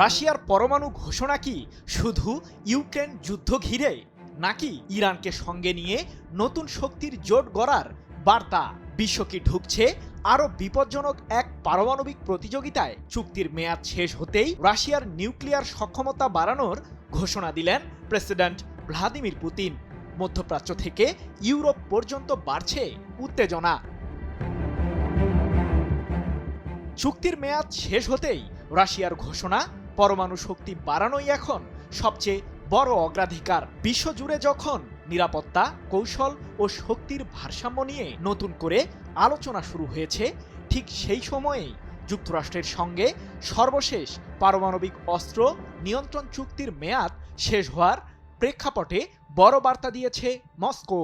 রাশিয়ার পরমাণু ঘোষণা কি শুধু ইউক্রেন যুদ্ধ ঘিরে, নাকি ইরানকে সঙ্গে নিয়ে নতুন শক্তির জোট গড়ার বার্তা? বিশ্ব কি ঢুকছে আরো বিপজ্জনক এক পারমাণবিক প্রতিযোগিতায়? চুক্তির মেয়াদ শেষ হতেই রাশিয়ার নিউক্লিয়ার সক্ষমতা বাড়ানোর ঘোষণা দিলেন প্রেসিডেন্ট ভ্লাদিমির পুতিন। মধ্যপ্রাচ্য থেকে ইউরোপ পর্যন্ত বাড়ছে উত্তেজনা। চুক্তির মেয়াদ শেষ হতেই রাশিয়ার ঘোষণা, পরমাণু শক্তি বাড়ানোই এখন সবচেয়ে বড় অগ্রাধিকার। বিশ্বজুড়ে যখন নিরাপত্তা, কৌশল ও শক্তির ভারসাম্য নিয়ে নতুন করে আলোচনা শুরু হয়েছে, ঠিক সেই সময়েই যুক্তরাষ্ট্রের সঙ্গে সর্বশেষ পারমাণবিক অস্ত্র নিয়ন্ত্রণ চুক্তির মেয়াদ শেষ হওয়ার প্রেক্ষাপটে বড় বার্তা দিয়েছে মস্কো।